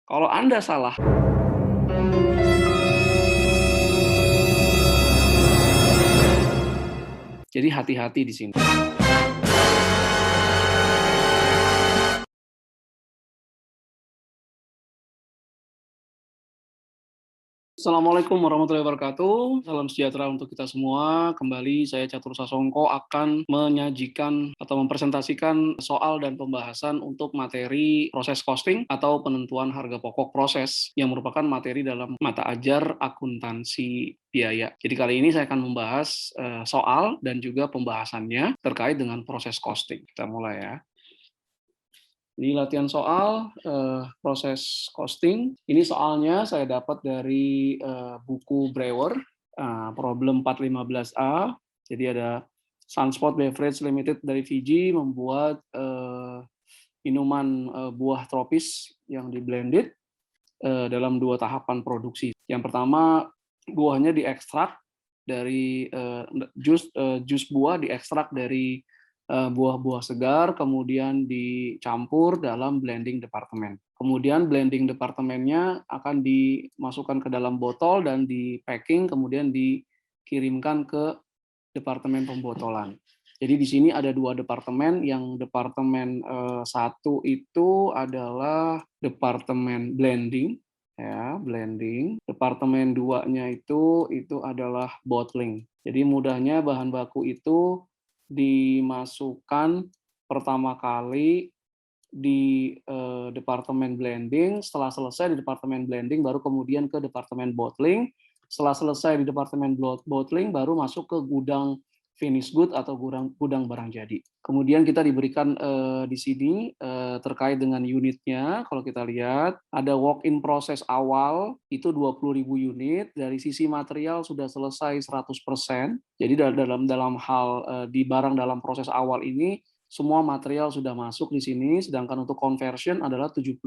Kalau Anda salah, jadi hati-hati di sini. Assalamualaikum warahmatullahi wabarakatuh. Salam sejahtera untuk kita semua. Kembali saya Catur Sasongko akan menyajikan atau mempresentasikan soal dan pembahasan untuk materi proses costing atau penentuan harga pokok proses yang merupakan materi dalam mata ajar akuntansi biaya. Jadi kali ini saya akan membahas soal dan juga pembahasannya terkait dengan proses costing. Kita mulai ya. Ini latihan soal proses costing. Ini soalnya saya dapat dari buku Brewer, problem 415A. Jadi ada Sunspot Beverage Limited dari Fiji membuat minuman buah tropis yang di-blended dalam 2 tahapan produksi. Yang pertama, buahnya diekstrak dari jus buah diekstrak dari buah-buah segar, kemudian dicampur dalam blending departemen. Kemudian blending departemennya akan dimasukkan ke dalam botol dan di packing, kemudian dikirimkan ke departemen pembotolan. Jadi di sini ada 2 departemen. Yang departemen 1 itu adalah departemen blending, ya, blending. Departemen 2-nya itu adalah bottling. Jadi mudahnya bahan baku itu dimasukkan pertama kali di departemen blending, setelah selesai di departemen blending baru kemudian ke departemen bottling, setelah selesai di departemen bottling baru masuk ke gudang finish good atau gudang barang jadi. Kemudian kita diberikan di sini terkait dengan unitnya, kalau kita lihat ada walk-in proses awal itu 20.000 unit, dari sisi material sudah selesai 100%. Jadi dalam hal di barang dalam proses awal ini semua material sudah masuk di sini, sedangkan untuk conversion adalah 75%.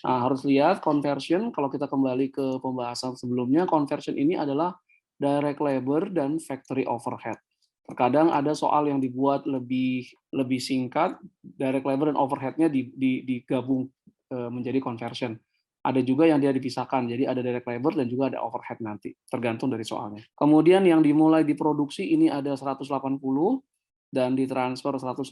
Nah, harus lihat conversion, kalau kita kembali ke pembahasan sebelumnya, conversion ini adalah direct labor dan factory overhead. Terkadang ada soal yang dibuat lebih singkat, direct labor dan overhead-nya digabung menjadi conversion. Ada juga yang dia dipisahkan, jadi ada direct labor dan juga ada overhead nanti, tergantung dari soalnya. Kemudian yang dimulai diproduksi ini ada 180 dan ditransfer 160,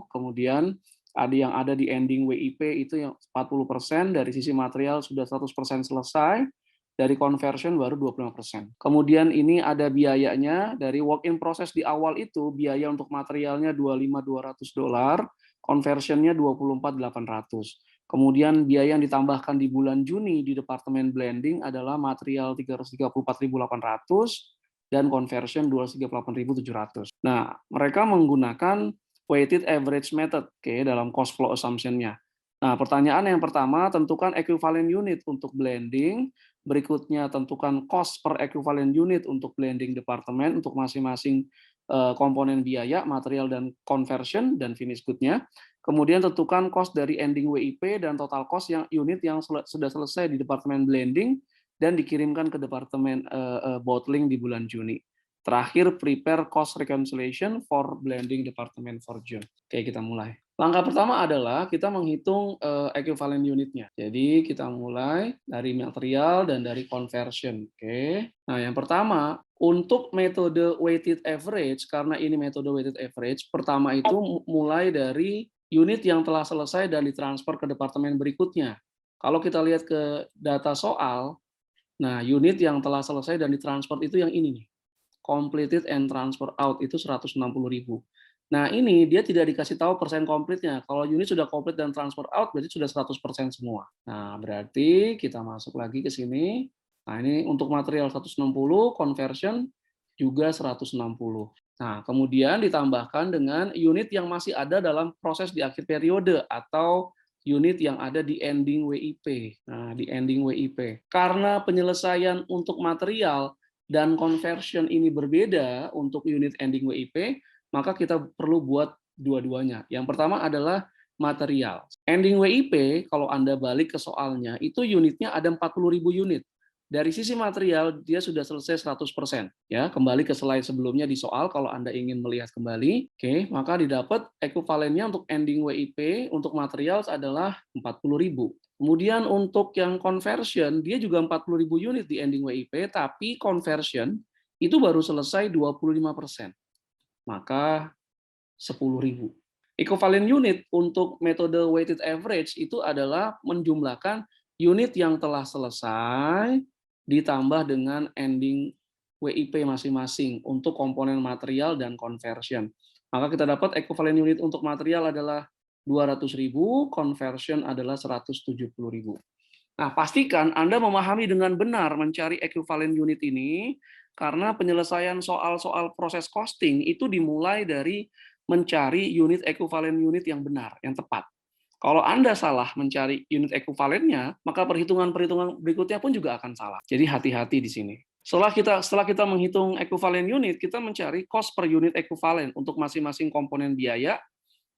kemudian ada yang ada di ending WIP itu yang 40%, dari sisi material sudah 100% selesai, dari conversion baru 25%. Kemudian ini ada biayanya, dari work in process di awal itu biaya untuk materialnya $25.200, conversionnya 24.800. Kemudian biaya yang ditambahkan di bulan Juni di departemen blending adalah material 334.800 dan conversion 238.700. Nah, mereka menggunakan weighted average method dalam cost flow assumption-nya. Nah, pertanyaan yang pertama, tentukan equivalent unit untuk blending. Berikutnya, tentukan cost per equivalent unit untuk blending departemen untuk masing-masing komponen biaya, material dan conversion dan finish good-nya. Kemudian tentukan cost dari ending WIP dan total cost yang unit yang sudah selesai di departemen blending dan dikirimkan ke departemen bottling di bulan Juni. Terakhir, prepare cost reconciliation for blending department for June. Oke, kita mulai. Langkah pertama adalah kita menghitung equivalent unitnya. Jadi kita mulai dari material dan dari conversion. Oke. Nah, yang pertama, untuk metode weighted average, karena ini metode weighted average, pertama itu mulai dari unit yang telah selesai dan ditransfer ke departemen berikutnya. Kalau kita lihat ke data soal, nah unit yang telah selesai dan ditransfer itu yang ini nih. Completed and transfer out itu 160.000. Nah, ini dia tidak dikasih tahu persen komplitnya. Kalau unit sudah komplit dan transfer out, berarti sudah 100% semua. Nah, berarti kita masuk lagi ke sini. Nah, ini untuk material 160, conversion juga 160. Nah, kemudian ditambahkan dengan unit yang masih ada dalam proses di akhir periode atau unit yang ada di ending WIP. Nah, di ending WIP. Karena penyelesaian untuk material dan conversion ini berbeda untuk unit ending WIP, maka kita perlu buat dua-duanya. Yang pertama adalah material. Ending WIP, kalau Anda balik ke soalnya, itu unitnya ada 40.000 unit. Dari sisi material, dia sudah selesai 100%. Ya, kembali ke slide sebelumnya di soal, kalau Anda ingin melihat kembali, oke, maka didapat ekuivalennya untuk ending WIP untuk material adalah 40.000. Kemudian untuk yang conversion, dia juga 40.000 unit di ending WIP, tapi conversion itu baru selesai 25%. Maka 10.000. Equivalent unit untuk metode weighted average itu adalah menjumlahkan unit yang telah selesai ditambah dengan ending WIP masing-masing untuk komponen material dan conversion. Maka kita dapat equivalent unit untuk material adalah 200.000, conversion adalah 170.000. Nah, pastikan Anda memahami dengan benar mencari equivalent unit ini, karena penyelesaian soal-soal proses costing itu dimulai dari mencari unit equivalent unit yang benar, yang tepat. Kalau Anda salah mencari unit ekuivalennya, maka perhitungan-perhitungan berikutnya pun juga akan salah. Jadi hati-hati di sini. Setelah kita menghitung equivalent unit, kita mencari cost per unit equivalent untuk masing-masing komponen biaya,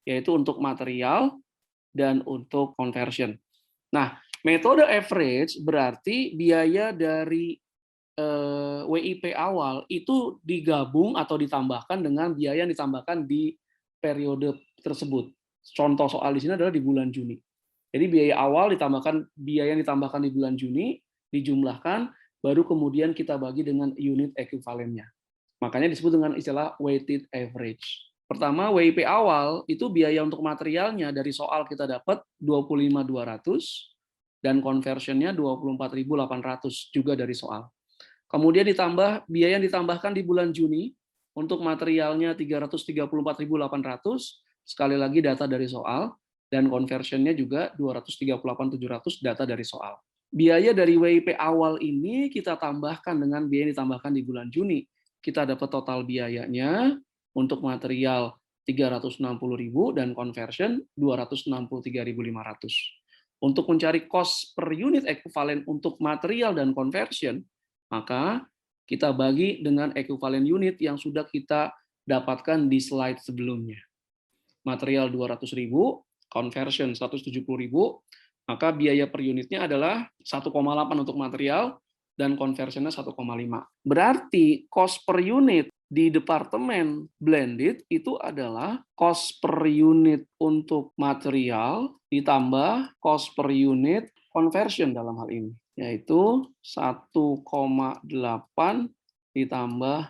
yaitu untuk material dan untuk conversion. Nah, metode average berarti biaya dari WIP awal itu digabung atau ditambahkan dengan biaya yang ditambahkan di periode tersebut. Contoh soal di sini adalah di bulan Juni. Jadi biaya awal ditambahkan biaya yang ditambahkan di bulan Juni, dijumlahkan, baru kemudian kita bagi dengan unit ekuivalennya. Makanya disebut dengan istilah weighted average. Pertama, WIP awal itu biaya untuk materialnya dari soal kita dapat 25.200 dan conversionnya 24.800 juga dari soal. Kemudian ditambah biaya yang ditambahkan di bulan Juni untuk materialnya 334.800, sekali lagi data dari soal, dan conversionnya juga 238.700 data dari soal. Biaya dari WIP awal ini kita tambahkan dengan biaya yang ditambahkan di bulan Juni. Kita dapat total biayanya untuk material 360.000 dan conversion 263.500. Untuk mencari cost per unit ekuivalen untuk material dan conversion, maka kita bagi dengan ekuivalen unit yang sudah kita dapatkan di slide sebelumnya. Material 200.000, conversion 170.000, maka biaya per unitnya adalah 1,8 untuk material dan conversionnya 1,5. Berarti cost per unit di departemen blended itu adalah cost per unit untuk material ditambah cost per unit conversion dalam hal ini, yaitu 1,8 ditambah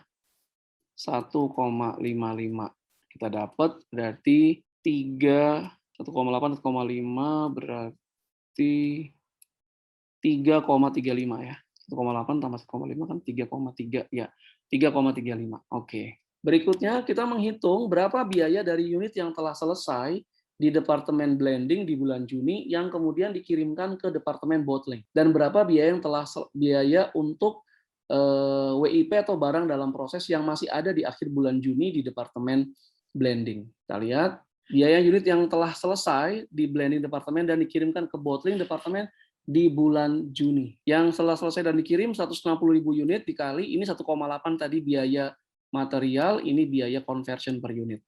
1,55. Kita dapat berarti 1,8, 1,5 berarti 3,35 ya. 1,8 tambah 1,5 kan 3,3 ya. 3,35. Oke. Berikutnya kita menghitung berapa biaya dari unit yang telah selesai di departemen blending di bulan Juni yang kemudian dikirimkan ke departemen bottling, dan berapa biaya yang telah biaya untuk WIP atau barang dalam proses yang masih ada di akhir bulan Juni di departemen blending. Kita lihat biaya unit yang telah selesai di blending departemen dan dikirimkan ke bottling departemen di bulan Juni. Yang setelah selesai dan dikirim 160.000 unit dikali ini 1,8 tadi biaya material, ini biaya conversion per unit.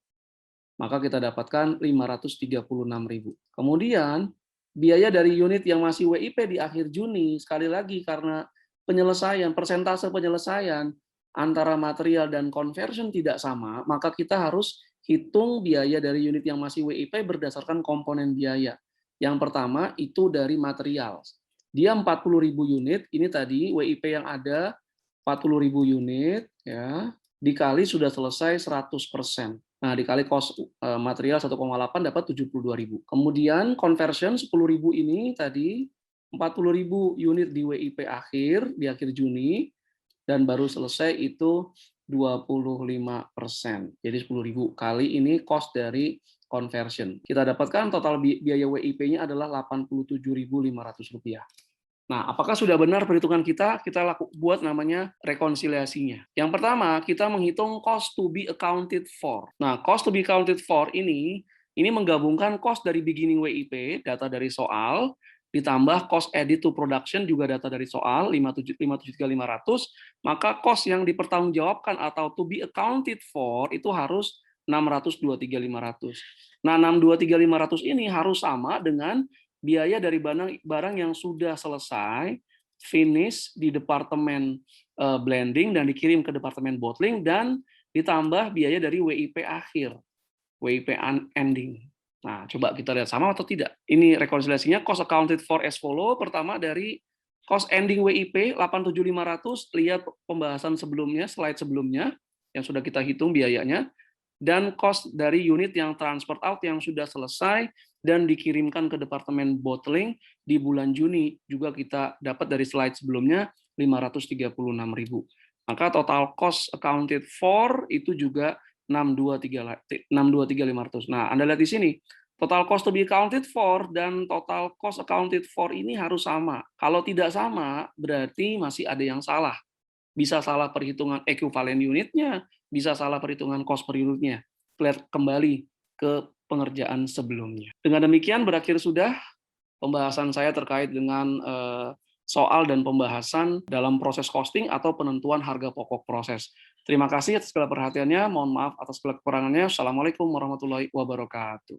Maka kita dapatkan 536.000. Kemudian biaya dari unit yang masih WIP di akhir Juni, sekali lagi karena persentase penyelesaian antara material dan conversion tidak sama, maka kita harus hitung biaya dari unit yang masih WIP berdasarkan komponen biaya. Yang pertama itu dari material. Dia 40.000 unit, ini tadi WIP yang ada 40.000 unit, ya, dikali sudah selesai 100%. Nah, dikali cost material 1,8 dapat 72.000. Kemudian conversion 10.000 ini tadi 40.000 unit di WIP akhir, di akhir Juni, dan baru selesai itu 25%. Jadi 10.000 kali ini cost dari conversion. Kita dapatkan total biaya WIP-nya adalah Rp87.500. Nah, apakah sudah benar perhitungan kita? Kita buat namanya rekonsiliasinya. Yang pertama, kita menghitung cost to be accounted for. Nah, cost to be accounted for ini menggabungkan cost dari beginning WIP, data dari soal, ditambah cost edit to production, juga data dari soal, 57.500, maka cost yang dipertanggungjawabkan atau to be accounted for itu harus 623.500. Nah, 623.500 ini harus sama dengan biaya dari barang yang sudah selesai finish di departemen blending dan dikirim ke departemen bottling, dan ditambah biaya dari WIP akhir, WIP ending. Nah, coba kita lihat sama atau tidak. Ini rekonsiliasinya, cost accounted for as follow. Pertama dari cost ending WIP 87500, lihat pembahasan sebelumnya, slide sebelumnya yang sudah kita hitung biayanya, dan cost dari unit yang transport out yang sudah selesai dan dikirimkan ke departemen bottling di bulan Juni, juga kita dapat dari slide sebelumnya 536.000. Maka total cost accounted for itu juga 623.500. Nah, Anda lihat di sini, total cost to be accounted for dan total cost accounted for ini harus sama. Kalau tidak sama, berarti masih ada yang salah. Bisa salah perhitungan ekuivalen unitnya, bisa salah perhitungan cost per unitnya. Lihat kembali ke pengerjaan sebelumnya. Dengan demikian berakhir sudah pembahasan saya terkait dengan soal dan pembahasan dalam proses costing atau penentuan harga pokok proses. Terima kasih atas segala perhatiannya. Mohon maaf atas segala kekurangannya. Assalamualaikum warahmatullahi wabarakatuh.